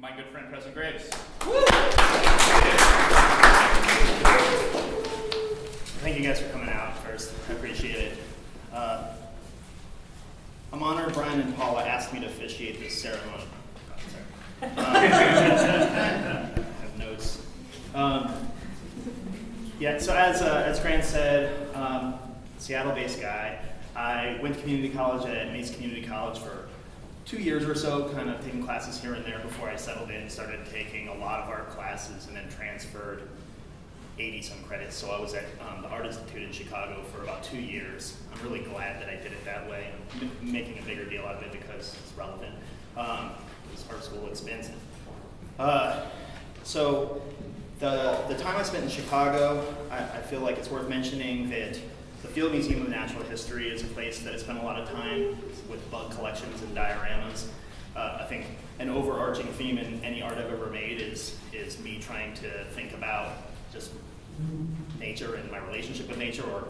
my good friend Preston. Thank you guys for coming out first. I appreciate it. I'm honored Brian and Paula asked me to officiate this ceremony. I have notes. Yeah, so as Grant said, Seattle-based guy. I went to community college at Mesa Community College for 2 years or so, kind of taking classes here and there before I settled in, started taking a lot of art classes, and then transferred 80-some credits. So I was at the Art Institute in Chicago for about 2 years. I'm really glad that I did it that way. I'm making a bigger deal out of it because it's relevant. It's art school expensive. So the time I spent in Chicago, I feel like it's worth mentioning that the Field Museum of Natural History is a place that I spent a lot of time with bug collections and dioramas. I think an overarching theme in any art I've ever made is me trying to think about just nature and my relationship with nature, or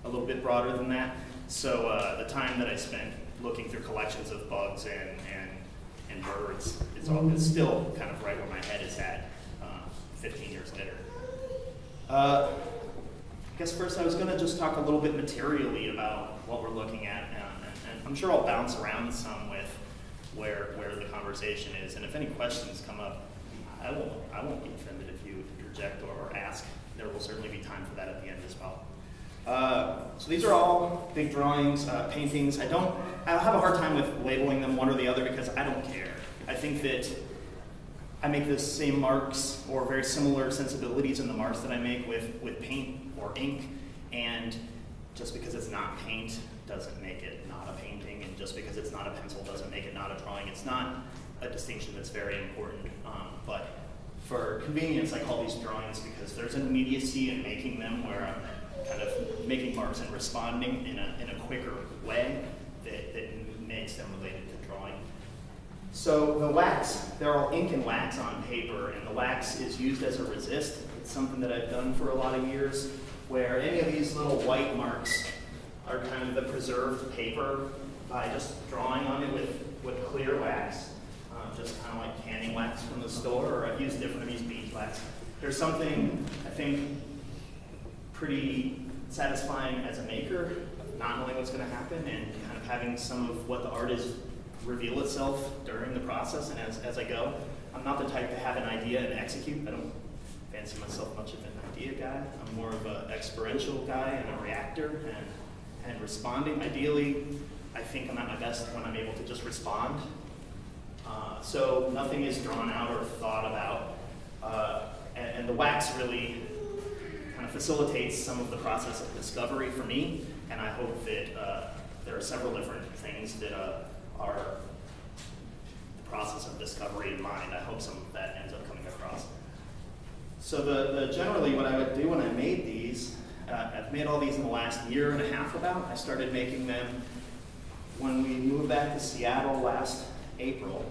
a little bit broader than that. So the time that I spent looking through collections of bugs and birds, it's still kind of right where my head is at 15 years later. I guess first I was going to just talk a little bit materially about what we're looking at, and I'm sure I'll bounce around some with where the conversation is, and if any questions come up, I won't be offended if you interject or ask. There will certainly be time for that at the end as well. So these are all big drawings, paintings. I'll have a hard time with labeling them one or the other because I don't care. I think that I make the same marks or very similar sensibilities in the marks that I make with paint or ink, and just because it's not paint doesn't make it not a painting, and just because it's not a pencil doesn't make it not a drawing. It's not a distinction that's very important, but for convenience I call these drawings because there's an immediacy in making them where I'm kind of making marks and responding in a quicker way that makes them related to drawing. So the wax, they're all ink and wax on paper, and the wax is used as a resist. It's something that I've done for a lot of years, where any of these little white marks are kind of the preserved paper by just drawing on it with clear wax, just kind of like canning wax from the store, or I've used beeswax. There's something, I think, pretty satisfying as a maker, not knowing what's going to happen and kind of having some of what the art is reveal itself during the process and as I go. I'm not the type to have an idea and execute. I don't fancy myself much of an idea guy. I'm more of an experiential guy and a reactor and responding. Ideally, I think I'm at my best when I'm able to just respond. So nothing is drawn out or thought about. And the wax really kind of facilitates some of the process of discovery for me, and I hope that there are several different things that are the process of discovery in mind. I hope some of that ends up coming across. So the generally what I would do when I made these, I've made all these in the last year and a half about. I started making them when we moved back to Seattle last April,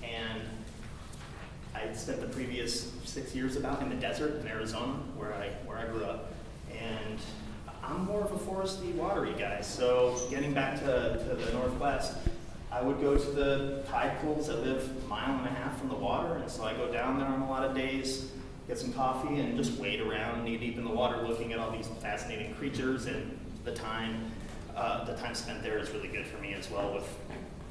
and I spent the previous 6 years about in the desert in Arizona, where I grew up, and I'm more of a foresty, watery guy. So getting back to the Northwest, I would go to the tide pools that live a mile and a half from the water, and so I go down there on a lot of days, get some coffee, and just wade around knee deep in the water, looking at all these fascinating creatures. And the time spent there is really good for me as well, with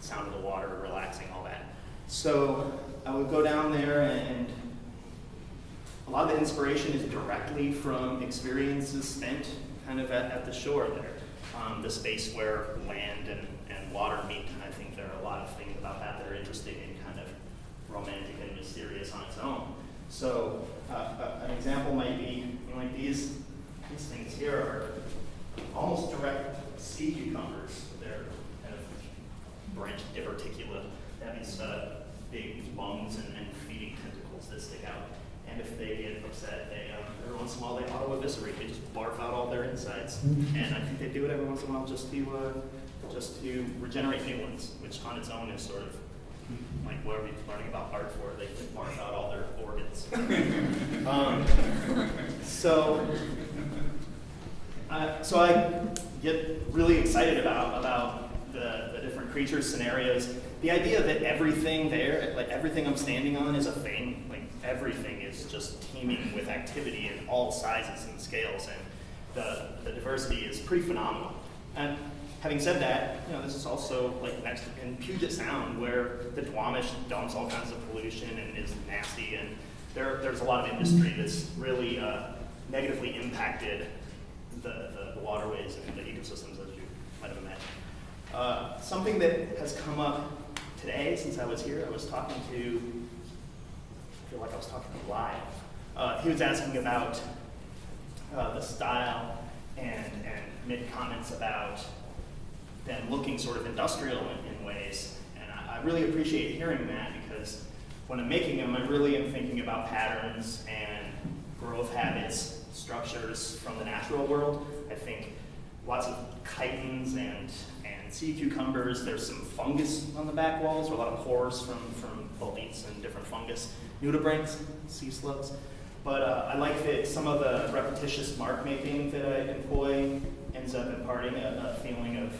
the sound of the water, relaxing, all that. So I would go down there, and a lot of the inspiration is directly from experiences spent kind of at the shore there. The space where land and water meet. I think there are a lot of things about that are interesting and kind of romantic and mysterious on its own. So an example might be, like these things here are almost direct sea cucumbers. They're kind of branched diverticula. They have these big lungs and feeding tentacles that stick out. And if they get upset, every once in a while they auto-eviscerate. They just barf out all their insides. And I think they do it every once in a while just to regenerate new ones, which on its own is sort of like whatever you're learning about art for. They can barf out all their organs. So I get really excited about the different creature scenarios. the idea that everything there, like everything I'm standing on is a thing, like everything is just teeming with activity in all sizes and scales, and the diversity is pretty phenomenal. And having said that, you know, this is also like next in Puget Sound, where the Duwamish dumps all kinds of pollution and is nasty, and there's a lot of industry that's really negatively impacted the waterways and the ecosystems, as you might have imagined. Something that has come up today since I was here, I was talking to, I feel like I was talking to live. He was asking about the style and made comments about them looking sort of industrial in ways. And I really appreciate hearing that, because when I'm making them, I really am thinking about patterns and growth habits, structures from the natural world. I think lots of chitons and sea cucumbers. There's some fungus on the back walls, or a lot of pores from bolets and different fungus. Nudibranchs, sea slugs. But I like that some of the repetitious mark making that I employ ends up imparting a feeling of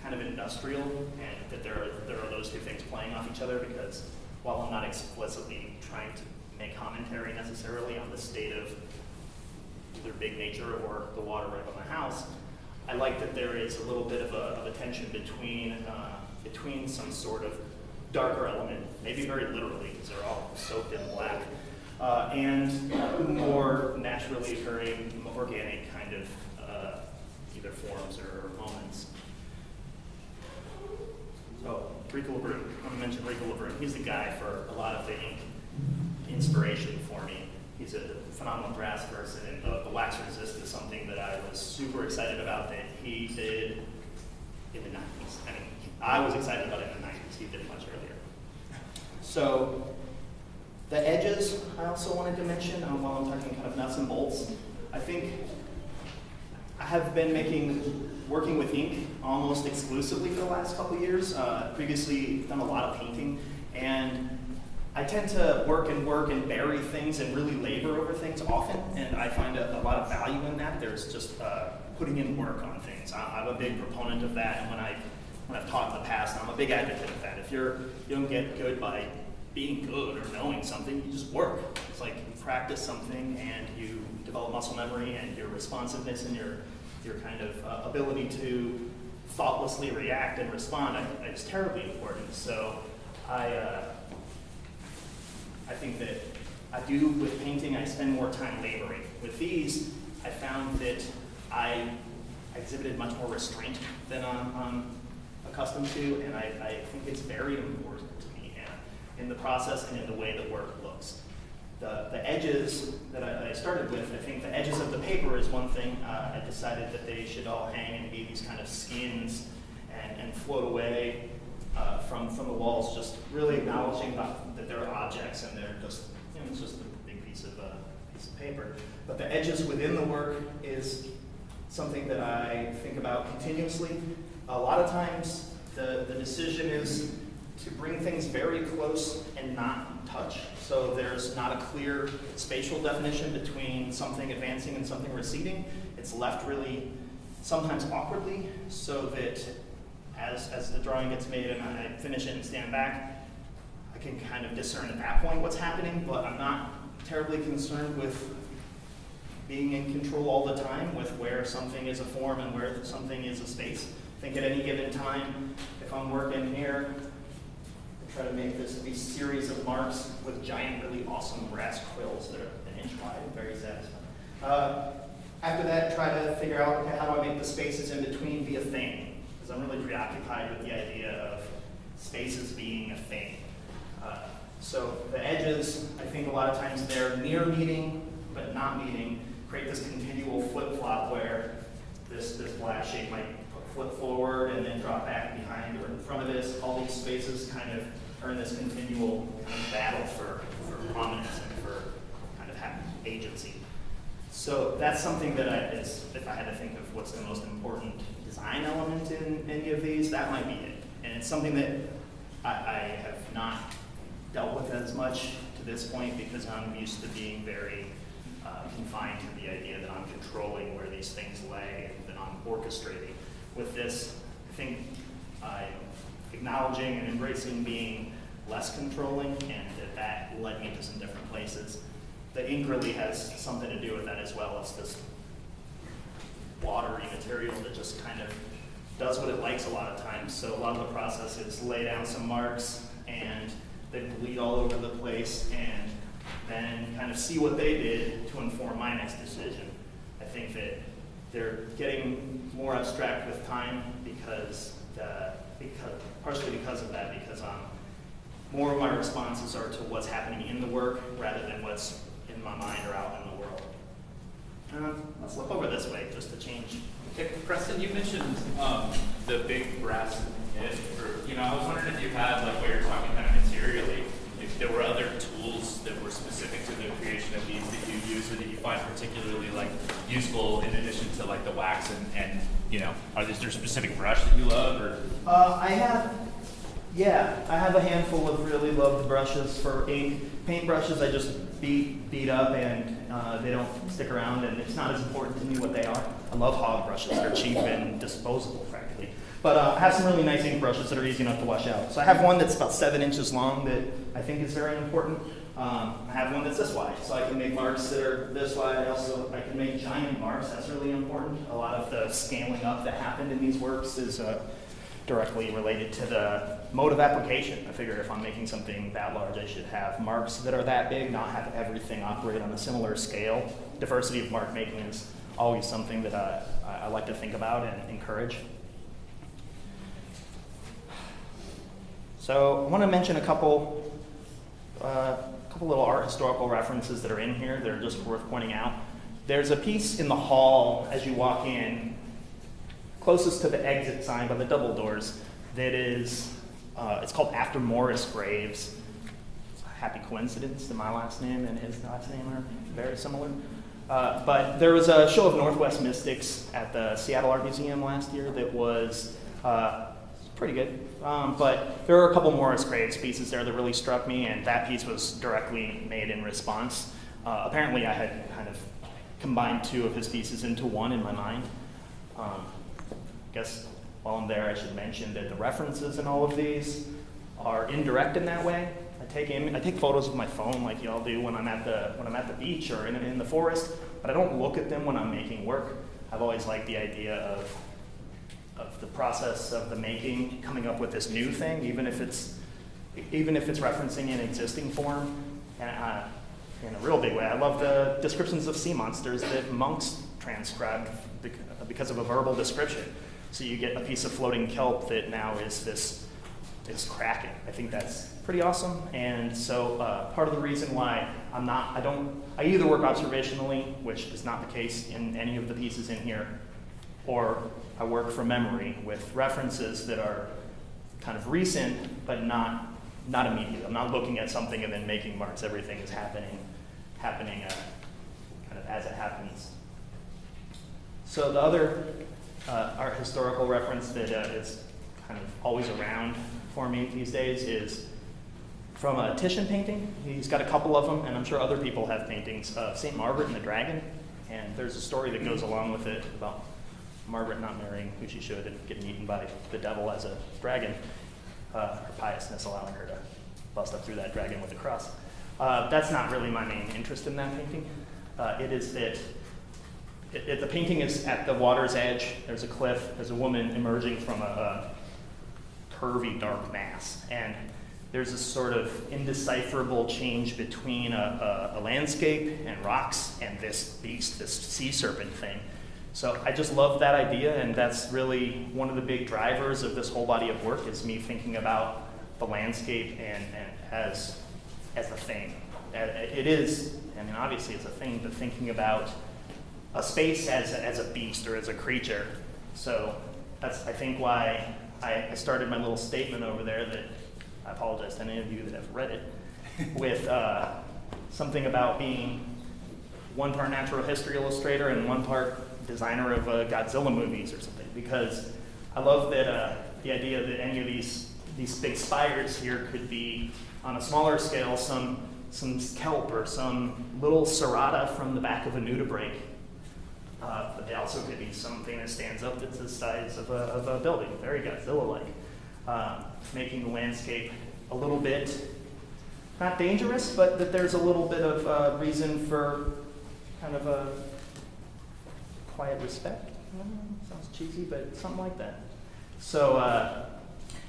kind of industrial, and that there are those two things playing off each other, because while I'm not explicitly trying to make commentary necessarily on the state of either big nature or the water right by my house, I like that there is a little bit of a tension between some sort of darker element, maybe very literally, because they're all soaked in black, and more naturally occurring, organic kind of either forms or moments. So, Rico LeBrun, I want to mention Rico LeBrun. He's the guy for a lot of the ink inspiration for me. He's a phenomenal draftsperson, and the wax resist is something that I was super excited about that he did in the 90s. I mean, I was excited about it in the 90s. He did it much earlier. So, the edges I also wanted to mention while I'm talking kind of nuts and bolts. I think I have been working with ink almost exclusively for the last couple of years. Previously done a lot of painting, and I tend to work and bury things and really labor over things often, and I find a lot of value in that. There's just putting in work on things. I'm a big proponent of that, and when I've taught in the past, I'm a big advocate of that. If you don't get good by being good or knowing something, you just work. It's like you practice something and you develop muscle memory and your responsiveness and your kind of ability to thoughtlessly react and respond is terribly important. So I think that I do with painting, I spend more time laboring. With these, I found that I exhibited much more restraint than I'm accustomed to, and I think it's very important to me in the process and in the way the work looks. The edges that I started with, I think the edges of the paper is one thing. I decided that they should all hang and be these kind of skins and float away from the walls, just really acknowledging that they're objects and they're just, you know, it's just a big piece of paper. But the edges within the work is something that I think about continuously. A lot of times the decision is to bring things very close and not touch. So there's not a clear spatial definition between something advancing and something receding. It's left really sometimes awkwardly, so that as the drawing gets made and I finish it and stand back, I can kind of discern at that point what's happening, but I'm not terribly concerned with being in control all the time with where something is a form and where something is a space. I think at any given time, if I'm working here, I try to make this a series of marks with giant, really awesome brass quills that are an inch wide and very satisfying. After that, try to figure out, okay, how do I make the spaces in between be a thing? Because I'm really preoccupied with the idea of spaces being a thing. So the edges, I think a lot of times they're near meeting, but not meeting, create this continual flip-flop where this black shape might flip forward and then drop back behind or in front of this. All these spaces kind of are in this continual kind of battle for prominence and for kind of agency. So that's something that if I had to think of what's the most important design element in any of these, that might be it. And it's something that I have not dealt with as much to this point because I'm used to being very confined to the idea that I'm controlling where these things lay and that I'm orchestrating. With this, I think I'm acknowledging and embracing being less controlling, and that led me to some different places. The ink really has something to do with that as well. It's this watery material that just kind of does what it likes a lot of times. So a lot of the process is lay down some marks and they bleed all over the place, and then kind of see what they did to inform my next decision. I think that they're getting more abstract with time partially because of that, because more of my responses are to what's happening in the work rather than what's in my mind or out in the world. Let's look over this way just to change. Okay, Preston, you mentioned the big brass kit. I was wondering if you had, like, what you're talking kind of materially, if there were other tools that were specific to the creation of these that you use or that you find particularly like useful in addition to like the wax and is there a specific brush that you love or? I have a handful of really loved brushes for ink. Paint brushes I just beat up, and they don't stick around, and it's not as important to me what they are. I love hog brushes. They're cheap and disposable practically. But I have some really nice ink brushes that are easy enough to wash out. So I have one that's about 7 inches long that I think is very important. I have one that's this wide, so I can make marks that are this wide. I can make giant marks. That's really important. A lot of the scaling up that happened in these works is directly related to the mode of application. I figure if I'm making something that large, I should have marks that are that big, not have everything operate on a similar scale. Diversity of mark making is always something that I like to think about and encourage. So I want to mention a couple little art historical references that are in here that are just worth pointing out. There's a piece in the hall as you walk in, closest to the exit sign by the double doors, that is, it's called After Morris Graves. It's a happy coincidence that my last name and his last name are very similar. But there was a show of Northwest Mystics at the Seattle Art Museum last year that was pretty good. But there were a couple Morris Graves pieces there that really struck me, and that piece was directly made in response. Apparently I had kind of combined 2 of his pieces into one in my mind. I guess while I'm there I should mention that the references in all of these are indirect in that way. I take photos with my phone like y'all do when I'm at the beach or in the forest, but I don't look at them when I'm making work. I've always liked the idea of the process of the making, coming up with this new thing, even if it's referencing an existing form. And in a real big way, I love the descriptions of sea monsters that monks transcribed because of a verbal description. So you get a piece of floating kelp that now is this kraken. I think that's pretty awesome. And so part of the reason why I either work observationally, which is not the case in any of the pieces in here, or I work from memory with references that are kind of recent, but not immediate. I'm not looking at something and then making marks. Everything is happening kind of as it happens. So the other art historical reference that is kind of always around for me these days is from a Titian painting. He's got a couple of them, and I'm sure other people have paintings of St. Margaret and the Dragon. And there's a story that goes along with it about Margaret not marrying who she should and getting eaten by the devil as a dragon, her piousness allowing her to bust up through that dragon with a cross. That's not really my main interest in that painting. It is that the painting is at the water's edge. There's a cliff. There's a woman emerging from a curvy, dark mass. And there's a sort of indecipherable change between a landscape and rocks and this beast, this sea serpent thing. So I just love that idea, and that's really one of the big drivers of this whole body of work is me thinking about the landscape and as a thing. It is, I mean, obviously it's a thing, but thinking about a space as a beast or as a creature. So that's, I think, why I started my little statement over there that, I apologize to any of you that have read it, with something about being one part natural history illustrator and one part designer of Godzilla movies or something, because I love that the idea that any of these big spiders here could be, on a smaller scale, some kelp or some little serrata from the back of a nudibranch. But they also could be something that stands up that's the size of a building, very Godzilla-like. making the landscape a little bit, not dangerous, but that there's a little bit of reason for kind of a quiet respect. Sounds cheesy, but something like that. So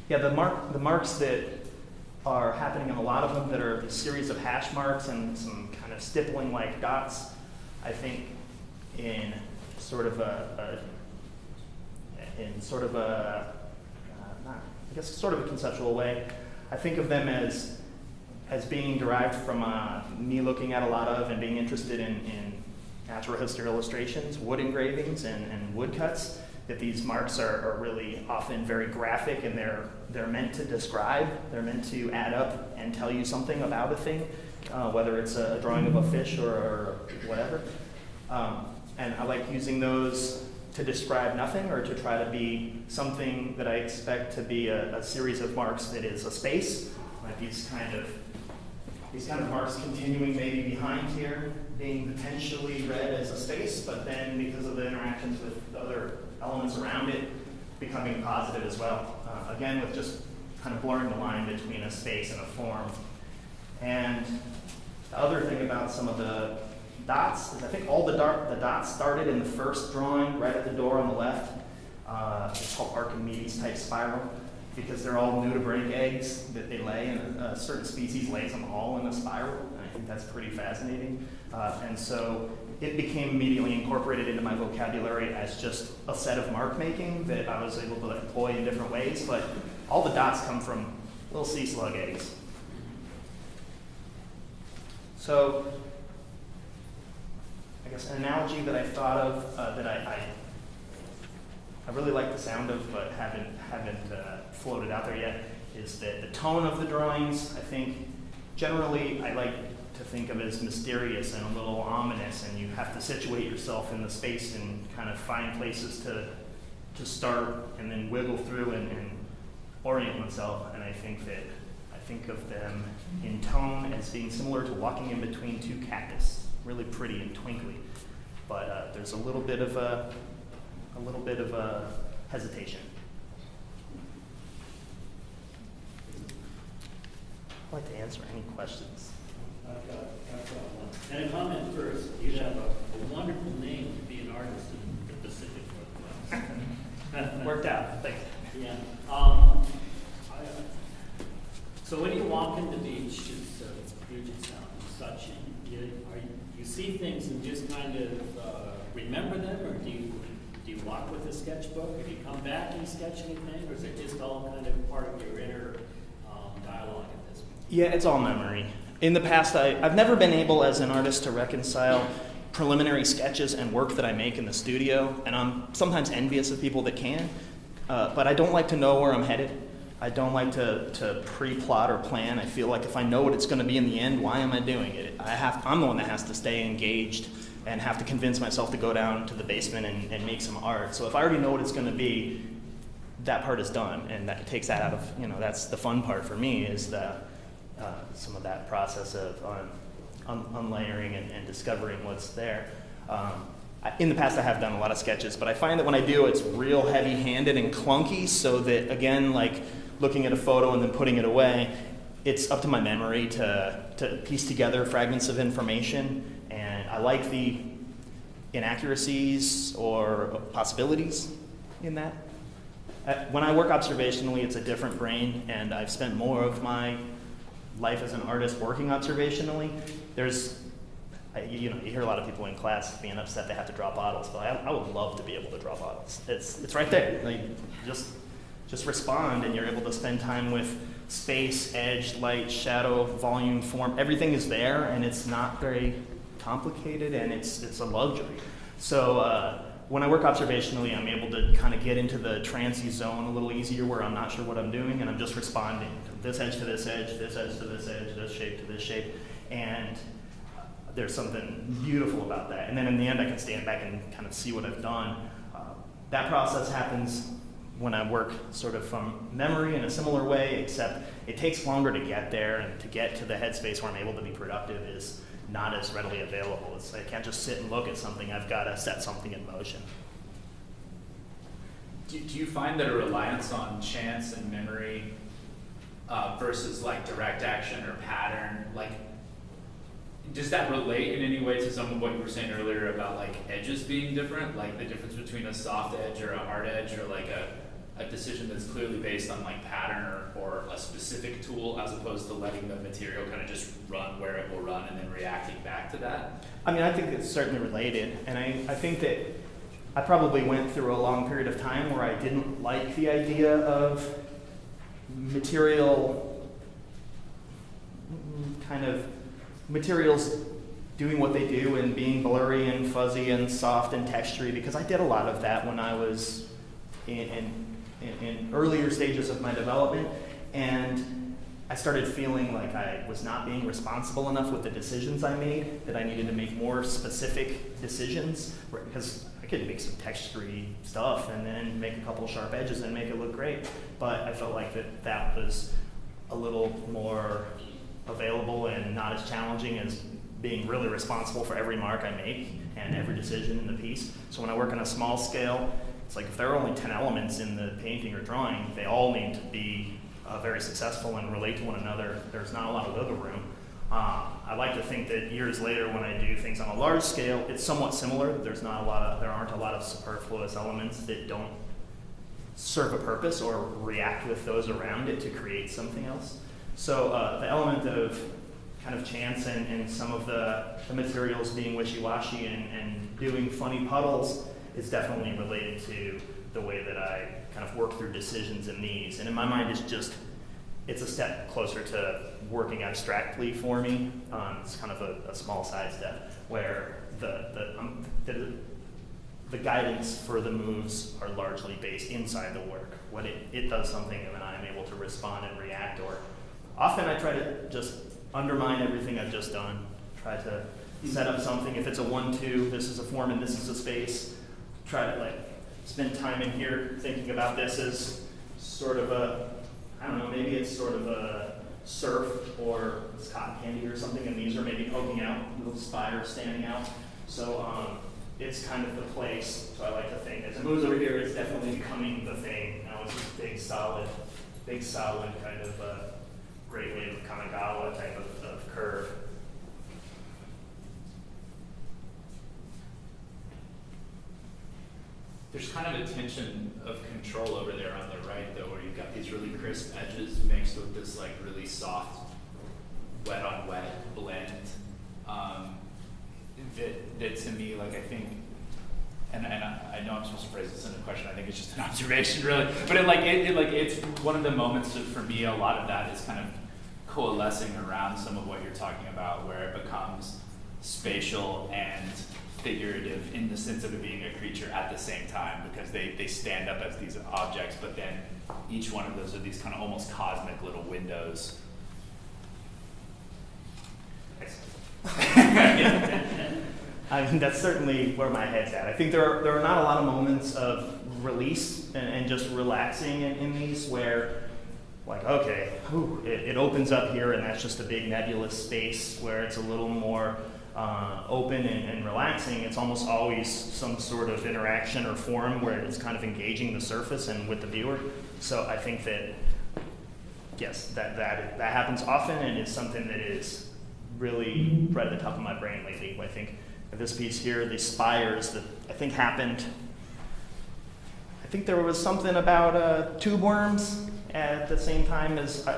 yeah, the marks that are happening in a lot of them that are a series of hash marks and some kind of stippling like dots, I think in sort of a conceptual way, I think of them as being derived from me looking at a lot of and being interested in natural history illustrations, wood engravings, and woodcuts. That these marks are really often very graphic, and they're meant to describe. They're meant to add up and tell you something about a thing, whether it's a drawing of a fish or whatever. And I like using those to describe nothing or to try to be something that I expect to be a series of marks that is a space, like these kind of marks continuing maybe behind here, being potentially read as a space, but then because of the interactions with the other elements around it, becoming positive as well. Again, with just kind of blurring the line between a space and a form. And the other thing about some of the dots is I think all the dots started in the first drawing right at the door on the left. It's called Archimedes type spiral, because they're all nudibranch eggs that they lay, and a certain species lays them all in a spiral, and I think that's pretty fascinating. And so it became immediately incorporated into my vocabulary as just a set of mark making that I was able to employ in different ways, but all the dots come from little sea slug eggs. So I guess an analogy that I thought of that I really like the sound of, but haven't floated out there yet, is that the tone of the drawings, I think, generally I like to think of as mysterious and a little ominous, and you have to situate yourself in the space and kind of find places to start and then wiggle through and orient oneself. And I think of them in tone as being similar to walking in between two cactus, really pretty and twinkly, but there's a little bit of a hesitation. I'd like to answer any questions. I've got one. And a comment first. You have a wonderful name to be an artist in the Pacific Northwest. Worked out. Thanks. Yeah. So when you walk in the beaches of Puget Sound and such, you see things and just kind of remember them, or do you walk with a sketchbook, or do you come back and sketch anything, or is it just all kind of part of your inner dialogue at this point? Yeah, it's all memory. In the past, I've never been able as an artist to reconcile preliminary sketches and work that I make in the studio, and I'm sometimes envious of people that can, but I don't like to know where I'm headed. I don't like to pre-plot or plan. I feel like if I know what it's going to be in the end, why am I doing it? I'm the one that has to stay engaged and have to convince myself to go down to the basement and make some art. So if I already know what it's going to be, that part is done, and that takes that out of, that's the fun part for me, is some of that process of unlayering and discovering what's there. In the past, I have done a lot of sketches, but I find that when I do, it's real heavy-handed and clunky, so that, again, like looking at a photo and then putting it away, it's up to my memory to piece together fragments of information, and I like the inaccuracies or possibilities in that. When I work observationally, it's a different brain, and I've spent more of my life as an artist working observationally. You hear a lot of people in class being upset they have to draw bottles, but I would love to be able to draw bottles. It's right there. Like, just respond, and you're able to spend time with space, edge, light, shadow, volume, form. Everything is there, and it's not very complicated, and it's a luxury. So when I work observationally, I'm able to kind of get into the transy zone a little easier, where I'm not sure what I'm doing, and I'm just responding to this edge to this edge, this edge to this edge, this shape to this shape, and there's something beautiful about that. And then in the end, I can stand back and kind of see what I've done. That process happens when I work sort of from memory in a similar way, except it takes longer to get there, and to get to the headspace where I'm able to be productive is not as readily available. I can't just sit and look at something. I've got to set something in motion. do you find that a reliance on chance and memory versus like direct action or pattern, like, does that relate in any way to some of what you were saying earlier about like edges being different, like the difference between a soft edge or a hard edge, or like a decision that's clearly based on like pattern or a specific tool, as opposed to letting the material kind of just run where it will run and then reacting back to that? I mean, I think it's certainly related, and I think that I probably went through a long period of time where I didn't like the idea of materials doing what they do and being blurry and fuzzy and soft and textury, because I did a lot of that when I was in earlier stages of my development, and I started feeling like I was not being responsible enough with the decisions I made, that I needed to make more specific decisions, because I could make some textury stuff and then make a couple sharp edges and make it look great, but I felt like that was a little more available and not as challenging as being really responsible for every mark I make and every decision in the piece. So when I work on a small scale, it's like if there are only 10 elements in the painting or drawing, they all need to be very successful and relate to one another. There's not a lot of wiggle room. I like to think that years later, when I do things on a large scale, it's somewhat similar. There aren't a lot of superfluous elements that don't serve a purpose or react with those around it to create something else. So the element of kind of chance and some of the materials being wishy-washy and doing funny puddles is definitely related to the way that I kind of work through decisions in these. And in my mind, it's a step closer to working abstractly for me. It's kind of a small side step where the guidance for the moves are largely based inside the work. When it does something and then I'm able to respond and react, or often I try to just undermine everything I've just done. Try to set up something. If it's a 1-2, this is a form and this is a space. Try to spend time in here thinking about this as sort of maybe it's sort of a surf or it's cotton candy or something, and these are maybe poking out, little spiders standing out. So it's kind of the place. So I like to think as it moves over here, it's definitely becoming the thing. Now it's this big solid kind of Great Wave of Kanagawa type of curve. There's kind of a tension of control over there on the right, though, where you've got these really crisp edges mixed with this like really soft, wet on wet blend. That to me, like I think, and I know I'm supposed to phrase this in a question. I think it's just an observation, really. But it's one of the moments for me. A lot of that is kind of coalescing around some of what you're talking about, where it becomes spatial and figurative in the sense of it being a creature at the same time, because they stand up as these objects, but then each one of those are these kind of almost cosmic little windows. I mean, that's certainly where my head's at. I think there are not a lot of moments of release and just relaxing in these where, like, okay, it opens up here and that's just a big nebulous space where it's a little more open and relaxing. It's almost always some sort of interaction or form where it's kind of engaging the surface and with the viewer. So I think that, yes, that happens often and is something that is really right at the top of my brain lately. I think this piece here, the spires that I think happened, I think there was something about tube worms at the same time as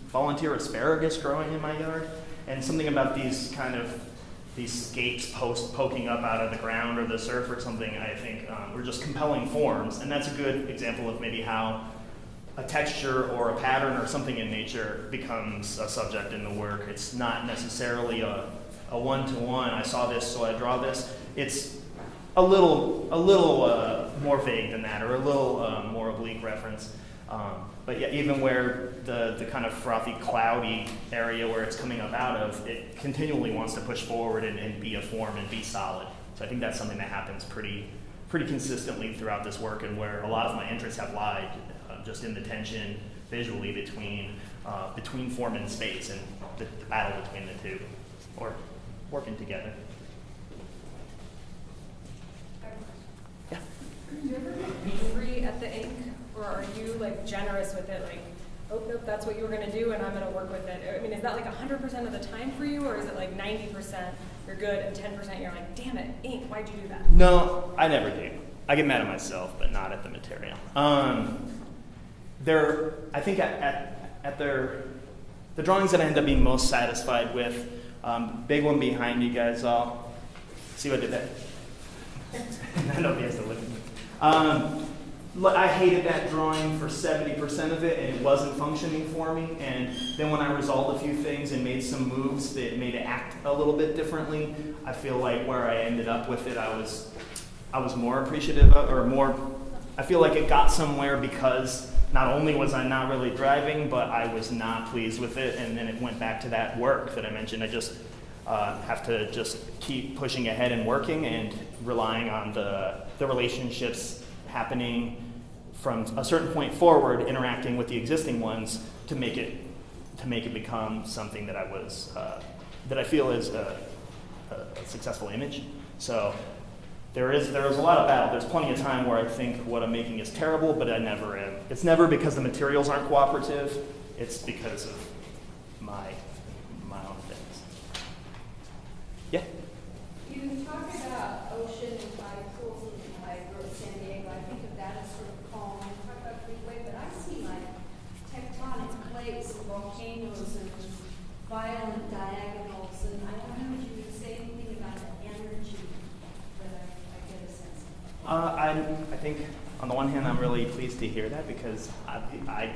volunteer asparagus growing in my yard, and something about these scapes poking up out of the ground or the surf or something, I think were just compelling forms. And that's a good example of maybe how a texture or a pattern or something in nature becomes a subject in the work. It's not necessarily a one-to-one, I saw this so I draw this. It's a little more vague than that, or a little more oblique reference. But yeah, even where the kind of frothy, cloudy area where it's coming up out of, it continually wants to push forward and be a form and be solid. So I think that's something that happens pretty consistently throughout this work, and where a lot of my interests have lied, just in the tension visually between form and space, and the battle between the two, or working together. Do you ever get angry like generous with it, like, oh, nope, that's what you were gonna do and I'm gonna work with it? I mean, is that like 100% of the time for you, or is it like 90% you're good and 10% you're like, damn it, ink, why'd you do that? No, I never do. I get mad at myself, but not at the material. I think at the drawings that I end up being most satisfied with, big one behind you guys all. See what I did there? Nobody has to look at me. I hated that drawing for 70% of it, and it wasn't functioning for me. And then when I resolved a few things and made some moves that made it act a little bit differently, I feel like where I ended up with it, I was more appreciative of, or more. I feel like it got somewhere because not only was I not really driving, but I was not pleased with it, and then it went back to that work that I mentioned. I just have to just keep pushing ahead and working and relying on the relationships happening from a certain point forward, interacting with the existing ones to make it become something that I feel is a successful image. So there is a lot of battle. There's plenty of time where I think what I'm making is terrible, but I never am. It's never because the materials aren't cooperative. It's because of my own things. Yeah. You talk about ocean and tide pools, and I wrote San Diego. I think of that as sort of calm. You talk about freeway, but I see like tectonic plates and volcanoes and violent diagonals, and I don't know if you would say anything about the energy that I get a sense of. I think on the one hand, I'm really pleased to hear that because I'm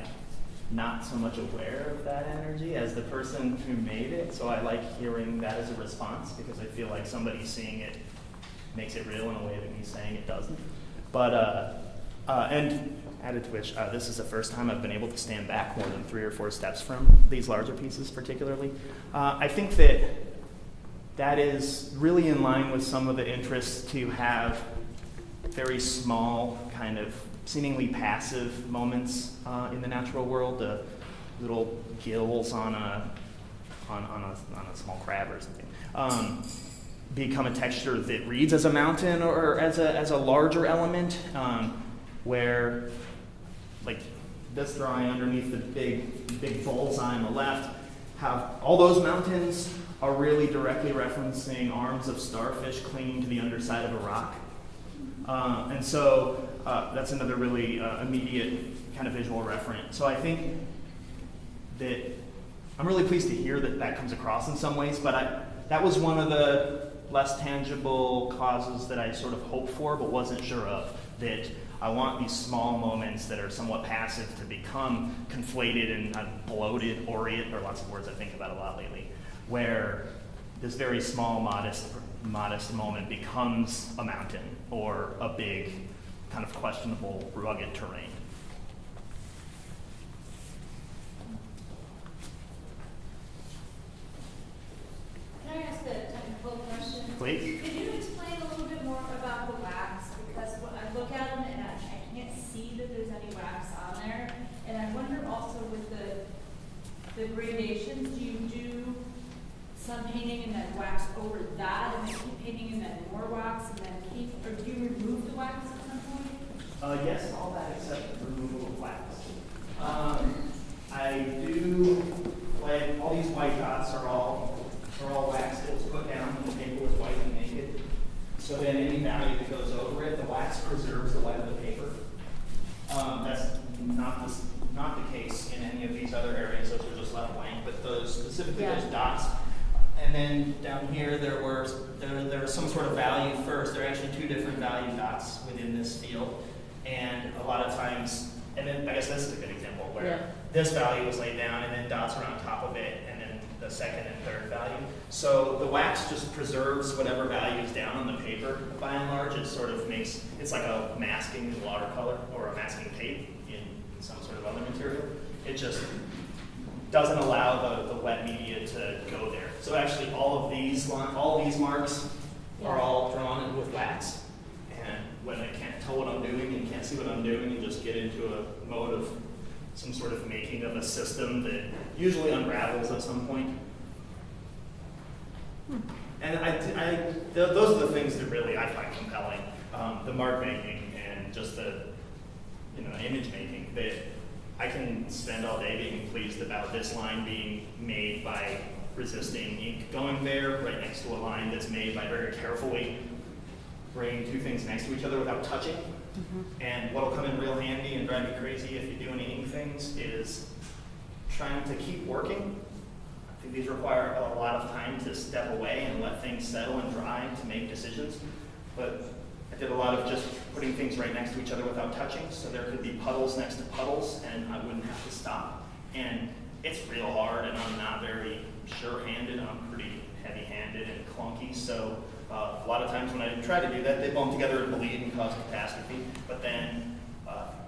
not so much aware of that energy as the person who made it. So I like hearing that as a response because I feel like somebody seeing it makes it real in a way that me saying it doesn't. But and added to which, this is the first time I've been able to stand back more than 3 or 4 steps from these larger pieces, particularly. I think that is really in line with some of the interests to have very small, kind of seemingly passive moments in the natural world, the little gills on a small crab or something, become a texture that reads as a mountain or as a larger element, where, like this drawing underneath the big bullseye on the left, have all those mountains are really directly referencing arms of starfish clinging to the underside of a rock. And so that's another really immediate kind of visual reference. So I think that I'm really pleased to hear that comes across in some ways, but that was one of the less tangible causes that I sort of hoped for but wasn't sure of, that I want these small moments that are somewhat passive to become conflated and bloated, aureate, or lots of words I think about a lot lately, where this very small, modest moment becomes a mountain or a big, kind of questionable, rugged terrain. Can I ask a technical question? Please. Could you explain a little bit more about the wax? Because when I look at them and I can't see that there's any wax on there. And I wonder also with the gradations, do you do some painting and then wax over that and then keep painting and then more wax and then keep, or do you remove the wax at some point? Yes, all that except the removal of wax. I do, like, all these white dots are all wax that was put down when the paper was white and naked. So then any value that goes over it, the wax preserves the white of the paper. That's not the case in any of these other areas. Those are just left blank, but those specifically those dots. And then down here there was some sort of value first. There are actually 2 different value dots within this field, and a lot of times, and then I guess this is a good example where this value was laid down, and then dots are on top of it, and then the second and third value. So the wax just preserves whatever value is down on the paper. By and large, it sort of makes, it's like a masking in watercolor or a masking tape in some sort of other material. It just doesn't allow the wet media to go there. So actually all of these marks are all drawn with wax. And when I can't tell what I'm doing and can't see what I'm doing and just get into a mode of some sort of making of a system that usually unravels at some point. And those are the things that really I find compelling. The mark making and just the image making. That I can spend all day being pleased about this line being made by resisting ink going there, right next to a line that's made by very carefully bringing two things next to each other without touching. And what'll come in real handy and drive you crazy if you do any ink things is trying to keep working. I think these require a lot of time to step away and let things settle and dry to make decisions. But I did a lot of just putting things right next to each other without touching, so there could be puddles next to puddles, and I wouldn't have to stop. And it's real hard, and I'm not very sure-handed. I'm pretty heavy-handed and clunky, so a lot of times when I try to do that, they bump together and bleed and cause catastrophe. But then,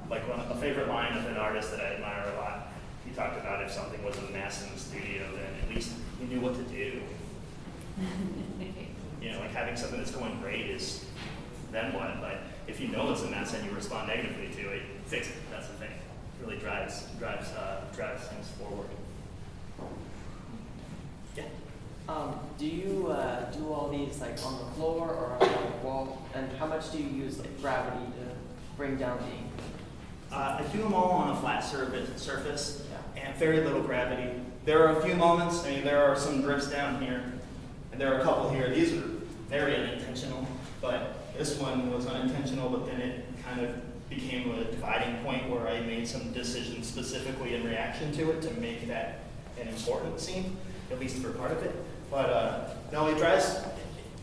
like a favorite line of an artist that I admire a lot, he talked about if something was a mess in the studio, then at least he knew what to do. You know, like having something that's going great is then what? But if you know it's a mess and you respond negatively to it, fix it. That's the thing. It really drives things forward. Yeah. Do you do all these like on the floor or on the wall? And how much do you use like gravity to bring down the ink? I do them all on a flat surface Yeah. and very little gravity. There are a few moments, I mean, there are some drips down here, and there are a couple here. These are very unintentional, but this one was unintentional, but then it kind of became a dividing point where I made some decisions specifically in reaction to it to make that an important scene, at least for part of it. But no, it dries.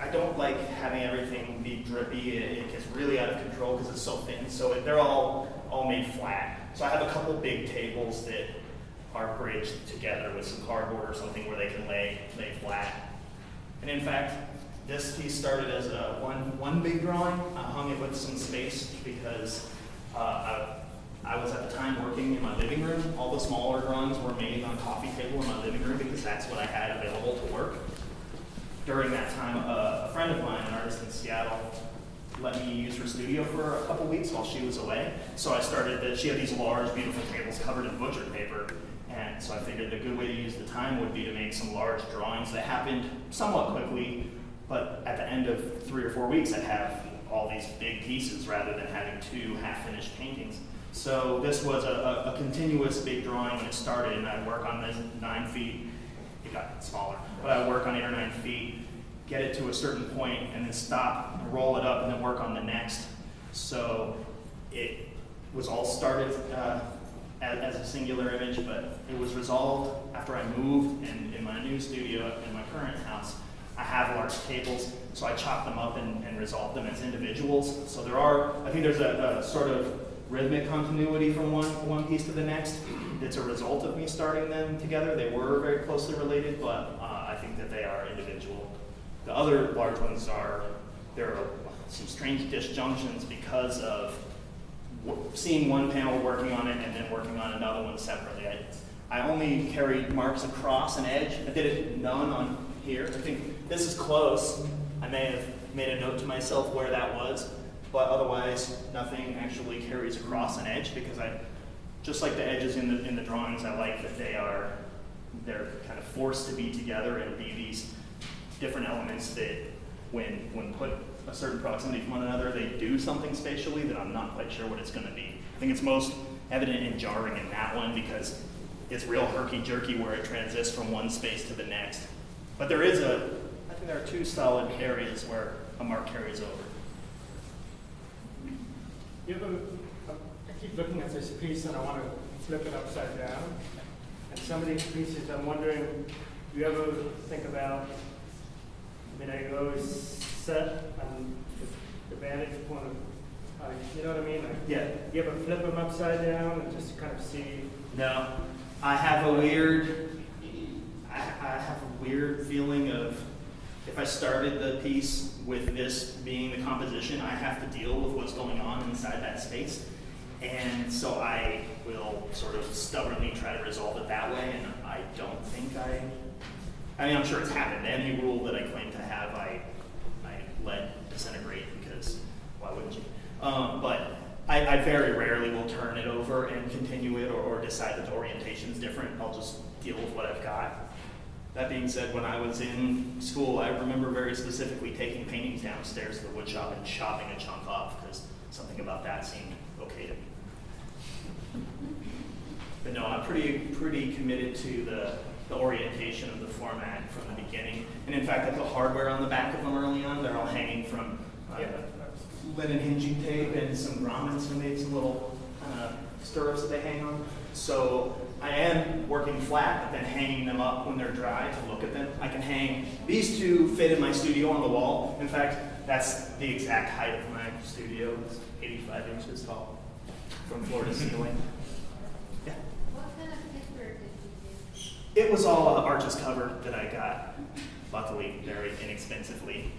I don't like having everything be drippy. It gets really out of control because it's so thin. So they're all made flat. So I have a couple big tables that are bridged together with some cardboard or something where they can lay flat. And in fact, this piece started as a one big drawing. I hung it with some space because I was at the time working in my living room. All the smaller drawings were made on a coffee table in my living room because that's what I had available to work. During that time, a friend of mine, an artist in Seattle, let me use her studio for a couple weeks while she was away. So I started, she had these large, beautiful tables covered in butcher paper. And so I figured a good way to use the time would be to make some large drawings that happened somewhat quickly, but at the end of 3 or 4 weeks, I'd have all these big pieces rather than having 2 half-finished paintings. So this was a continuous big drawing when it started, and I'd work on this 9 feet. It got smaller, but I'd work on 8 or 9 feet, get it to a certain point, and then stop, roll it up, and then work on the next. So it was all started as a singular image, but it was resolved after I moved, and in my new studio in my current house, I have large tables, so I chopped them up and resolved them as individuals. So there are, I think there's a sort of rhythmic continuity from one piece to the next. It's a result of me starting them together. They were very closely related, but I think that they are individual. The other large ones there are some strange disjunctions because of seeing one panel working on it and then working on another one separately. I only carried marks across an edge. I did it none on here. I think this is close. I may have made a note to myself where that was, but otherwise nothing actually carries across an edge because just like the edges in the drawings, I like that they're kind of forced to be together and be these different elements that when put a certain proximity from one another, they do something spatially that I'm not quite sure what it's going to be. I think it's most evident and jarring in that one because it's real herky-jerky where it transits from one space to the next. But I think there are 2 solid areas where a mark carries over. I keep looking at this piece and I want to flip it upside down. And some of these pieces, I'm wondering, do you ever think about, I always set on the vantage point of, you know what I mean? Like, Yeah. You ever flip them upside down and just kind of see? No, I have a weird feeling of if I started the piece with this being the composition, I have to deal with what's going on inside that space. And so I will sort of stubbornly try to resolve it that way, and I don't think I'm sure it's happened. Any rule that I claim to have, I let disintegrate because why wouldn't you? But I very rarely will turn it over and continue it or decide that the orientation is different. I'll just deal with what I've got. That being said, when I was in school, I remember very specifically taking paintings downstairs to the wood shop and chopping a chunk off because something about that seemed okay to me. But no, I'm pretty committed to the orientation of the format from the beginning. And in fact, I put hardware on the back of them early on. They're all hanging from linen hinging tape and some grommets who made some little stirrups that they hang on. So I am working flat, but then hanging them up when they're dry to look at them. I can hang, these two fit in my studio on the wall. In fact, that's the exact height of my studio. It's 85 inches tall from floor to ceiling. Yeah. What kind of paper did you use? It was all Arches cover that I got, luckily, very inexpensively.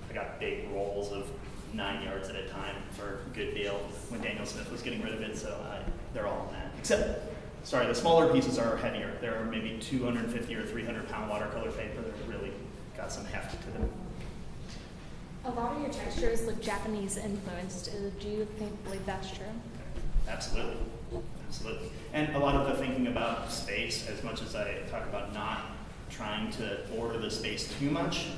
I got big rolls of 9 yards at a time for a good deal when Daniel Smith was getting rid of it, so they're all on that. Except, sorry, the smaller pieces are heavier. They're maybe 250 or 300 pound watercolor paper that really got some heft to them. A lot of your textures look Japanese influenced. Do you believe that's true? Absolutely. Absolutely. And a lot of the thinking about space, as much as I talk about not trying to order the space too much,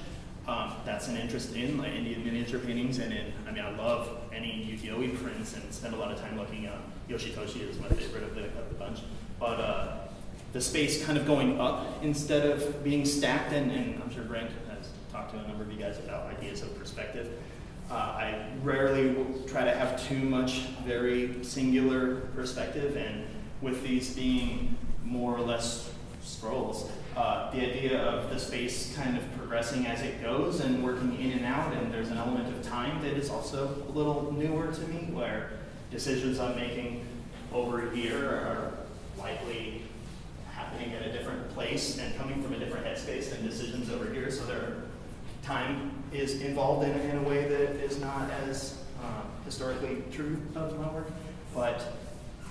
that's an interest in like Indian miniature paintings and I love any ukiyo-e prints and spend a lot of time looking at Yoshitoshi is my favorite of the bunch. But the space kind of going up instead of being stacked, and I'm sure Brent has talked to a number of you guys about ideas of perspective. I rarely try to have too much very singular perspective, and with these being more or less scrolls, the idea of the space kind of progressing as it goes and working in and out, and there's an element of time that is also a little newer to me, where decisions I'm making over here are likely happening at a different place and coming from a different headspace than decisions over here, so time is involved in a way that is not as historically true of my work. But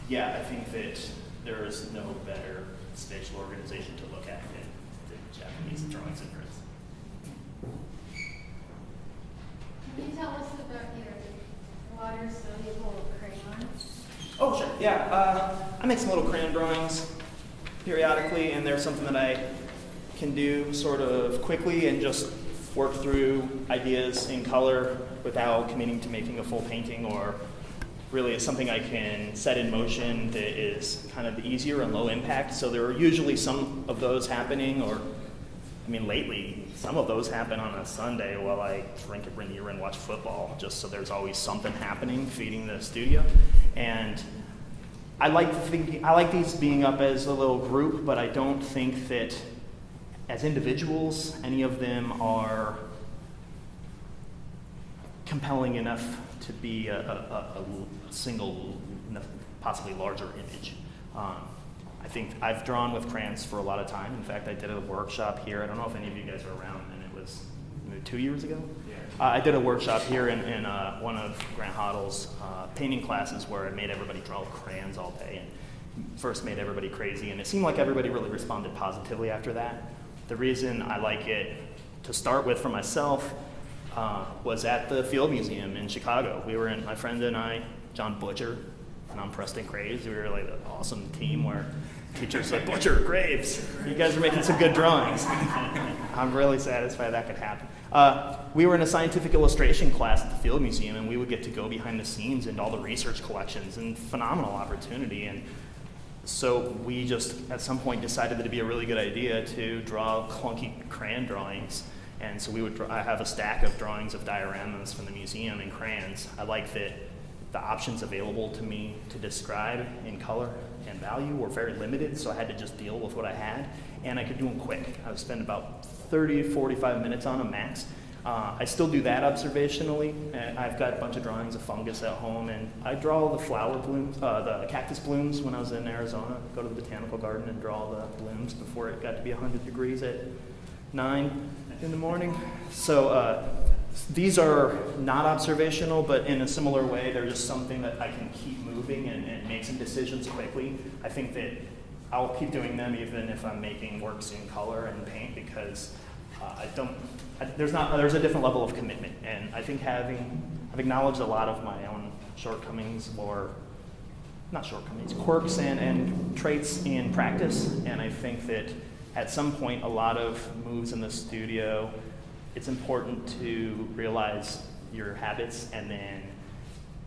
yeah, I think that there is no better spatial organization to look at than Japanese drawings and prints. Can you tell us about your water-soluble crayons? Oh, sure. Yeah, I make some little crayon drawings periodically, and they're something that I can do sort of quickly and just work through ideas in color without committing to making a full painting, or really it's something I can set in motion that is kind of easier and low impact. So there are usually some of those happening, or lately some of those happen on a Sunday while I drink a beer and watch football, just so there's always something happening feeding the studio. And I like these being up as a little group, but I don't think that as individuals, any of them are compelling enough to be a single, possibly larger image. I think I've drawn with crayons for a lot of time. In fact, I did a workshop here. I don't know if any of you guys are around, and it was maybe 2 years ago. Yeah. I did a workshop here in one of Grant Hoddle's painting classes where I made everybody draw with crayons all day, and first made everybody crazy, and it seemed like everybody really responded positively after that. The reason I like it to start with for myself was at the Field Museum in Chicago. We were in, my friend and I, John Butcher, and I'm Preston Craves. We were like an awesome team where teachers said, Butcher, Graves, you guys are making some good drawings. I'm really satisfied that could happen. We were in a scientific illustration class at the Field Museum, and we would get to go behind the scenes into all the research collections, and phenomenal opportunity. And so we just, at some point, decided that it'd be a really good idea to draw clunky crayon drawings. And so I have a stack of drawings of dioramas from the museum in crayons. I like that the options available to me to describe in color and value were very limited, so I had to just deal with what I had, and I could do them quick. I would spend about 30 to 45 minutes on them max. I still do that observationally, and I've got a bunch of drawings of fungus at home, and I draw the flower blooms, the cactus blooms when I was in Arizona. Go to the botanical garden and draw the blooms before it got to be 100 degrees at 9 in the morning. So these are not observational, but in a similar way, they're just something that I can keep moving and make some decisions quickly. I think that I'll keep doing them even if I'm making works in color and paint, because there's a different level of commitment. And I think I've acknowledged a lot of my own shortcomings, or not shortcomings, quirks and traits in practice. And I think that at some point, a lot of moves in the studio, it's important to realize your habits and then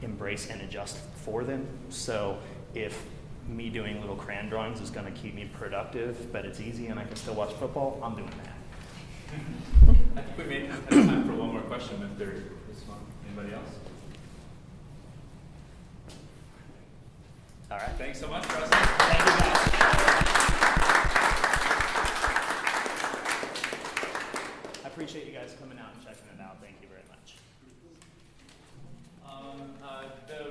embrace and adjust for them. So if me doing little crayon drawings is going to keep me productive, but it's easy and I can still watch football, I'm doing that. I think we may have time for one more question if there is one. Anybody else? All right. Thanks so much, Preston. Thank you, guys. I appreciate you guys coming out and checking it out. Thank you very much. The